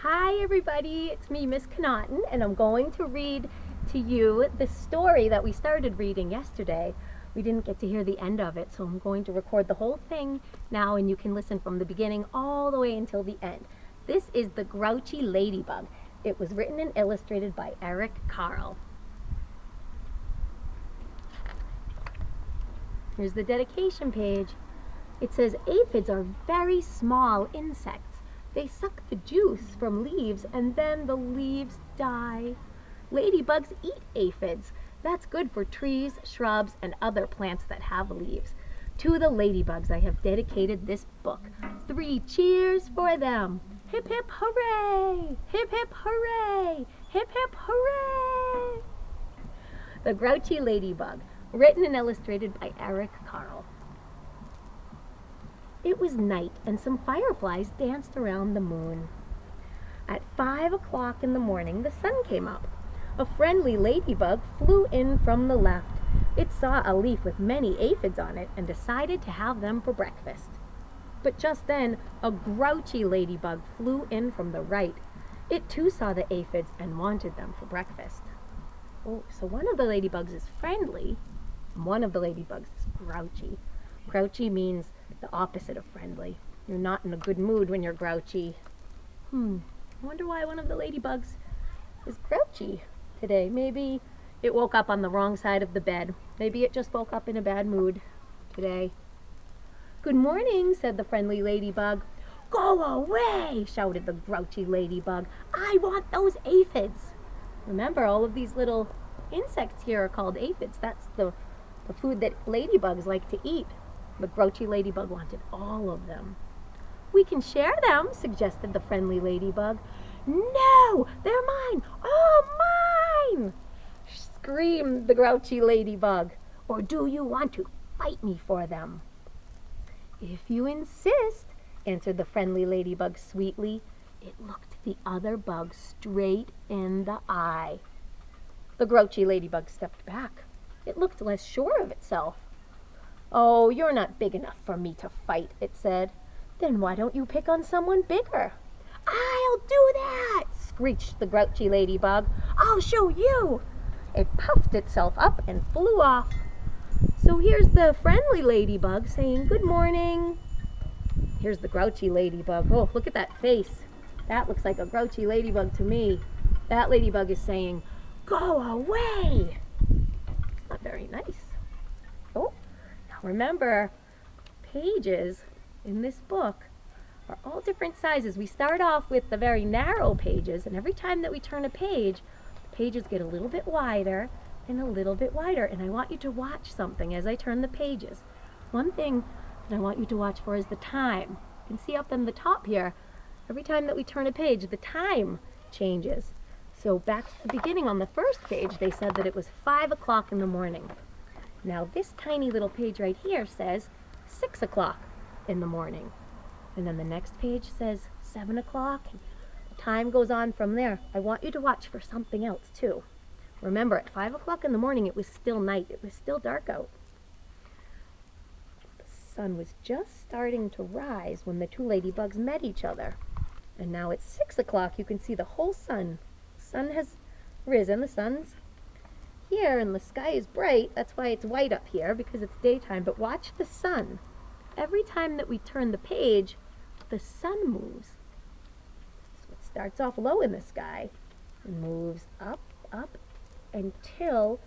Hi everybody, it's me, Miss Connaughton, and I'm going to read to you the story that we started reading yesterday. We didn't get to hear the end of it, so I'm going to record the whole thing now and you can listen from the beginning all the way until the end. This is The Grouchy Ladybug. It was written and illustrated by Eric Carle. Here's the dedication page. It says, aphids are very small insects. They suck the juice from leaves and then the leaves die. Ladybugs eat aphids. That's good for trees, shrubs, and other plants that have leaves. To the ladybugs I have dedicated this book. 3 cheers for them. Hip hip hooray! Hip hip hooray! Hip hip hooray! The Grouchy Ladybug, written and illustrated by Eric Carle. It was night, and some fireflies danced around the moon. At 5 o'clock in the morning, the sun came up. A friendly ladybug flew in from the left. It saw a leaf with many aphids on it and decided to have them for breakfast. But just then, a grouchy ladybug flew in from the right. It too saw the aphids and wanted them for breakfast. Oh, so one of the ladybugs is friendly, and one of the ladybugs is grouchy. Grouchy means the opposite of friendly. You're not in a good mood when you're grouchy. I wonder why one of the ladybugs is grouchy today. Maybe it woke up on the wrong side of the bed. Maybe it just woke up in a bad mood today. Good morning, said the friendly ladybug. Go away, shouted the grouchy ladybug. I want those aphids. Remember, all of these little insects here are called aphids. That's the food that ladybugs like to eat. The grouchy ladybug wanted all of them. We can share them, suggested the friendly ladybug. No, they're mine, all mine, screamed the grouchy ladybug. Or do you want to fight me for them? If you insist, answered the friendly ladybug sweetly. It looked the other bug straight in the eye. The grouchy ladybug stepped back. It looked less sure of itself. Oh, you're not big enough for me to fight, it said. Then why don't you pick on someone bigger? I'll do that, screeched the grouchy ladybug. I'll show you. It puffed itself up and flew off. So here's the friendly ladybug saying good morning. Here's the grouchy ladybug. Oh, look at that face. That looks like a grouchy ladybug to me. That ladybug is saying, go away. It's not very nice. Oh. Remember, pages in this book are all different sizes. We start off with the very narrow pages, and every time that we turn a page, the pages get a little bit wider and a little bit wider. And I want you to watch something as I turn the pages. One thing that I want you to watch for is the time. You can see up in the top here, every time that we turn a page, the time changes. So back to the beginning on the first page, they said that it was 5 o'clock in the morning. Now this tiny little page right here says 6 o'clock in the morning. And then the next page says 7 o'clock. The time goes on from there. I want you to watch for something else too. Remember, at 5 o'clock in the morning, it was still night. It was still dark out. The sun was just starting to rise when the two ladybugs met each other. And now it's 6 o'clock. You can see the whole sun. The sun has risen. The sun's here and the sky is bright. That's why it's white up here, because it's daytime. But watch the sun. Every time that we turn the page, the sun moves. So it starts off low in the sky and moves up, up until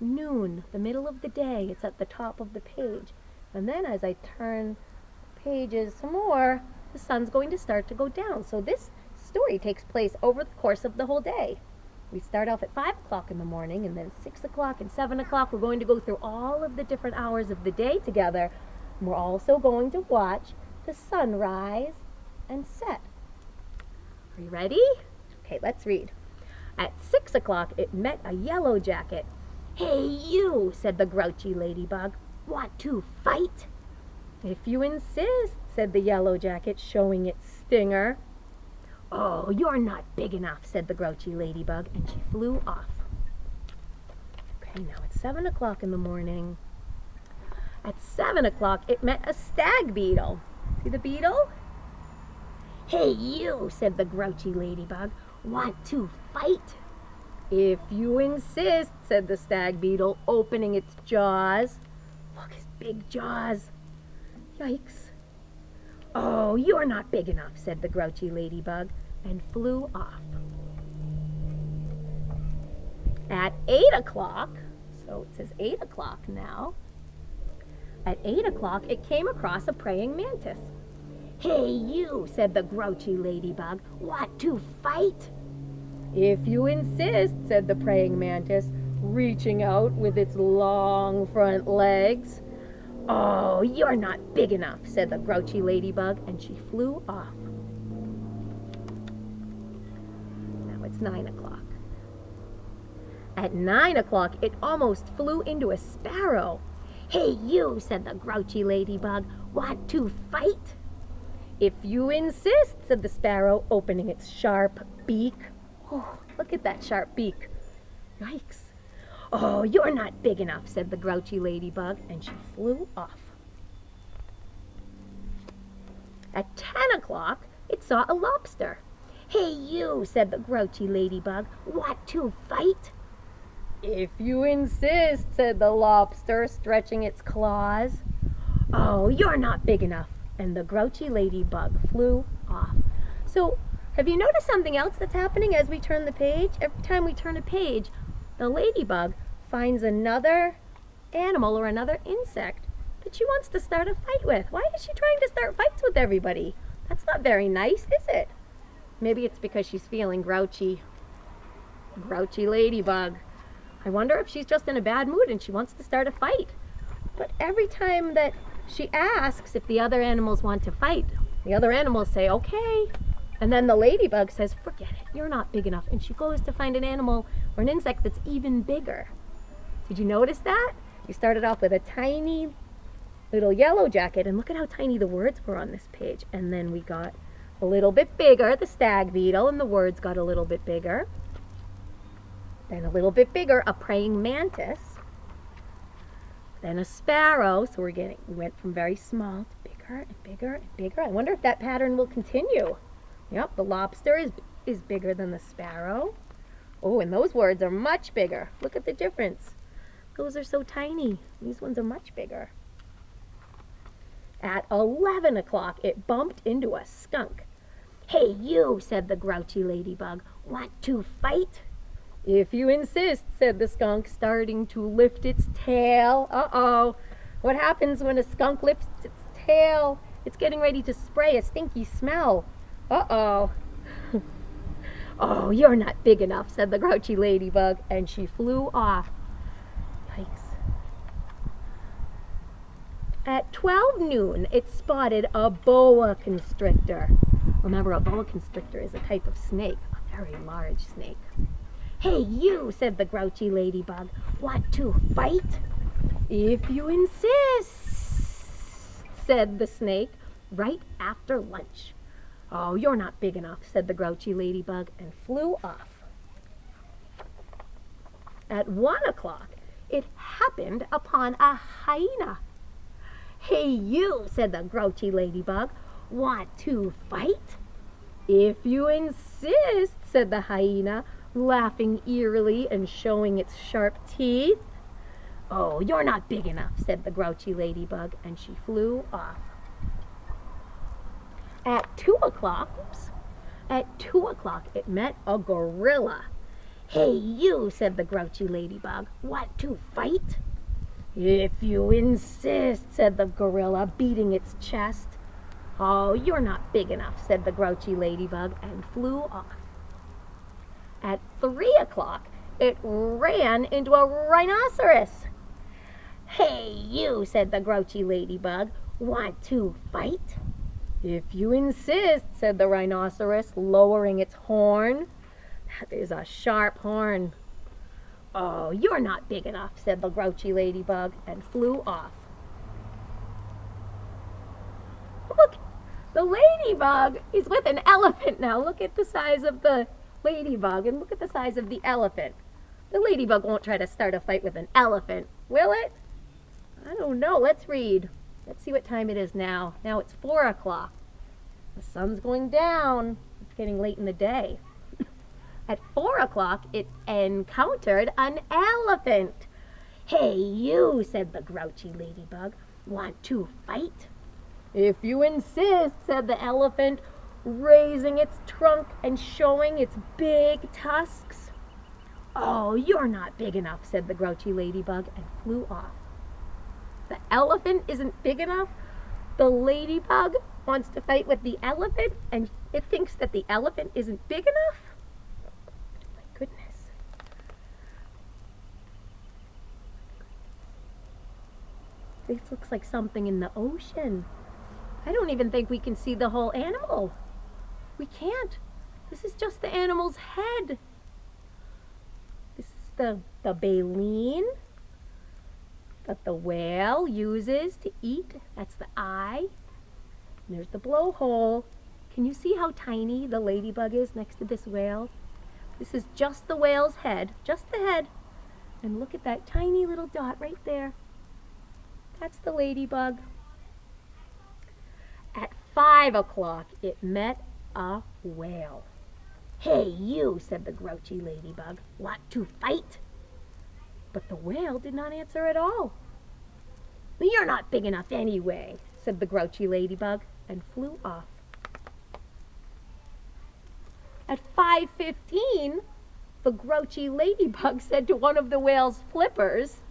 noon, the middle of the day. It's at the top of the page. And then as I turn pages some more, the sun's going to start to go down. So this story takes place over the course of the whole day. We start off at 5 o'clock in the morning, and then 6 o'clock and 7 o'clock. We're going to go through all of the different hours of the day together. And we're also going to watch the sun rise and set. Are you ready? Okay, let's read. At 6 o'clock, it met a yellow jacket. Hey, you, said the grouchy ladybug. Want to fight? If you insist, said the yellow jacket, showing its stinger. Oh, you're not big enough, said the grouchy ladybug, and she flew off. Okay, now it's 7 o'clock in the morning. At 7 o'clock, it met a stag beetle. See the beetle? "Hey, you," said the grouchy ladybug, "want to fight?" "If you insist," said the stag beetle, opening its jaws. Look, his big jaws. Yikes. "Oh, you're not big enough," said the grouchy ladybug, and flew off. At 8 o'clock, so it says 8 o'clock now, at 8 o'clock it came across a praying mantis. "Hey, you," said the grouchy ladybug, "want to fight?" "If you insist," said the praying mantis, reaching out with its long front legs. "Oh, you're not big enough," said the grouchy ladybug, and she flew off. Now it's 9 o'clock. At 9 o'clock, it almost flew into a sparrow. "Hey, you," said the grouchy ladybug, "want to fight?" "If you insist," said the sparrow, opening its sharp beak. Oh, look at that sharp beak. Yikes. "Oh, you're not big enough," said the grouchy ladybug, and she flew off. At 10 o'clock, it saw a lobster. "Hey, you," said the grouchy ladybug, "want to fight?" "If you insist," said the lobster, stretching its claws. "Oh, you're not big enough," and the grouchy ladybug flew off. So, have you noticed something else that's happening as we turn the page? Every time we turn a page, the ladybug finds another animal or another insect that she wants to start a fight with. Why is she trying to start fights with everybody? That's not very nice, is it? Maybe it's because she's feeling grouchy. Grouchy ladybug. I wonder if she's just in a bad mood and she wants to start a fight. But every time that she asks if the other animals want to fight, the other animals say, "Okay." And then the ladybug says, "Forget it, you're not big enough." And she goes to find an animal or an insect that's even bigger. Did you notice that? You started off with a tiny little yellow jacket, and look at how tiny the words were on this page. And then we got a little bit bigger, the stag beetle, and the words got a little bit bigger. Then a little bit bigger, a praying mantis. Then a sparrow. So we went from very small to bigger and bigger and bigger. I wonder if that pattern will continue. Yep, the lobster is bigger than the sparrow. Oh, and those words are much bigger. Look at the difference. Those are so tiny. These ones are much bigger. At 11 o'clock, it bumped into a skunk. "Hey, you," said the grouchy ladybug, "want to fight?" "If you insist," said the skunk, starting to lift its tail. Uh-oh. What happens when a skunk lifts its tail? It's getting ready to spray a stinky smell. Uh-oh. "Oh, you're not big enough," said the grouchy ladybug, and she flew off. Yikes. At 12 noon, it spotted a boa constrictor. Remember, a boa constrictor is a type of snake, a very large snake. "Hey, you," said the grouchy ladybug, "want to fight?" "If you insist," said the snake, right after lunch. "Oh, you're not big enough," said the grouchy ladybug, and flew off. At 1 o'clock, it happened upon a hyena. "Hey, you," said the grouchy ladybug, "want to fight?" "If you insist," said the hyena, laughing eerily and showing its sharp teeth. "Oh, you're not big enough," said the grouchy ladybug, and she flew off. At 2 o'clock, it met a gorilla. "Hey, you," said the grouchy ladybug, "want to fight?" "If you insist," said the gorilla, beating its chest. "Oh, you're not big enough," said the grouchy ladybug, and flew off. At 3 o'clock, it ran into a rhinoceros. "Hey, you," said the grouchy ladybug, "want to fight?" "If you insist," said the rhinoceros, lowering its horn. That is a sharp horn. "Oh, you're not big enough," said the grouchy ladybug, and flew off. Look, the ladybug is with an elephant now. Look at the size of the ladybug and look at the size of the elephant. The ladybug won't try to start a fight with an elephant, will it? I don't know. Let's read. Let's see what time it is now. Now it's 4 o'clock. The sun's going down. It's getting late in the day. At 4 o'clock, it encountered an elephant. "Hey, you," said the grouchy ladybug. "Want to fight?" "If you insist," said the elephant, raising its trunk and showing its big tusks. "Oh, you're not big enough," said the grouchy ladybug and flew off. The elephant isn't big enough. The ladybug wants to fight with the elephant, and it thinks that the elephant isn't big enough? My goodness. This looks like something in the ocean. I don't even think we can see the whole animal. We can't. This is just the animal's head. This is the baleen that the whale uses to eat. That's the eye. And there's the blowhole. Can you see how tiny the ladybug is next to this whale? This is just the whale's head, just the head. And look at that tiny little dot right there. That's the ladybug. At 5 o'clock, it met a whale. "Hey, you," said the grouchy ladybug. "Want to fight?" But the whale did not answer at all. "You're not big enough anyway," said the grouchy ladybug and flew off. At 5:15, the grouchy ladybug said to one of the whale's flippers,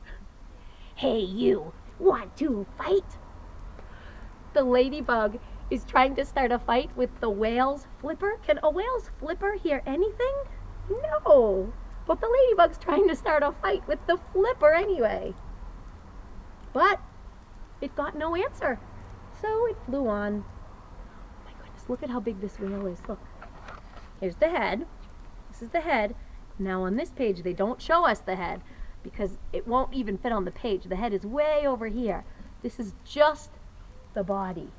"Hey, you, want to fight?" The ladybug is trying to start a fight with the whale's flipper. Can a whale's flipper hear anything? No. But the ladybug's trying to start a fight with the flipper anyway. But it got no answer. So it flew on. Oh my goodness, look at how big this whale is. Look. Here's the head. This is the head. Now on this page, they don't show us the head because it won't even fit on the page. The head is way over here. This is just the body.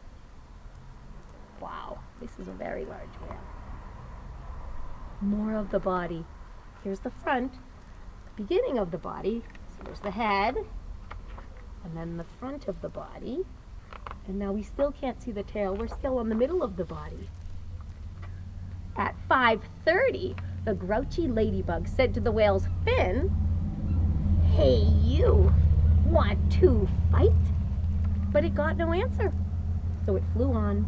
Wow, this is a very large whale. More of the body. Here's the front, the beginning of the body. So there's the head, and then the front of the body. And now we still can't see the tail. We're still on the middle of the body. At 5:30, the grouchy ladybug said to the whale's fin, "Hey, you, want to fight?" But it got no answer, so it flew on.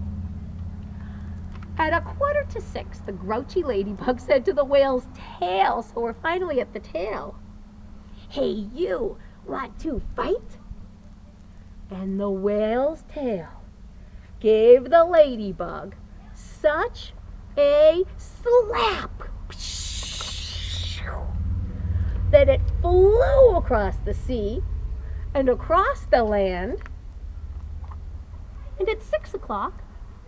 At 5:45, the grouchy ladybug said to the whale's tail, so we're finally at the tail, "Hey, you, want to fight?" And the whale's tail gave the ladybug such a slap that it flew across the sea and across the land. And at 6 o'clock,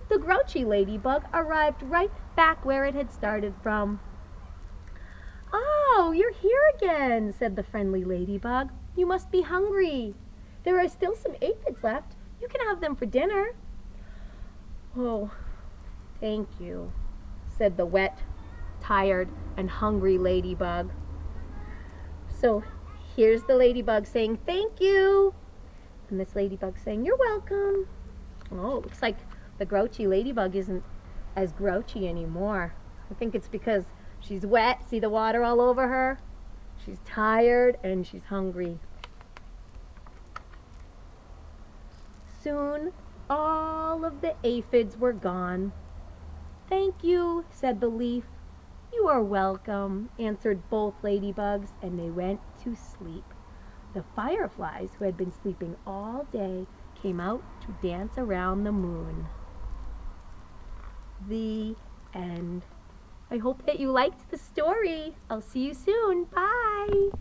the grouchy ladybug arrived right back where it had started from. "Oh, you're here again," said the friendly ladybug. "You must be hungry. There are still some aphids left. You can have them for dinner." "Oh, thank you," said the wet, tired, and hungry ladybug. So here's the ladybug saying, "Thank you." And this ladybug saying, "You're welcome." Oh, it looks like the grouchy ladybug isn't as grouchy anymore. I think it's because she's wet. See the water all over her? She's tired and she's hungry. Soon, all of the aphids were gone. "Thank you," said the leaf. "You are welcome," answered both ladybugs, and they went to sleep. The fireflies, who had been sleeping all day, came out to dance around the moon. The end. I hope that you liked the story. I'll see you soon. Bye.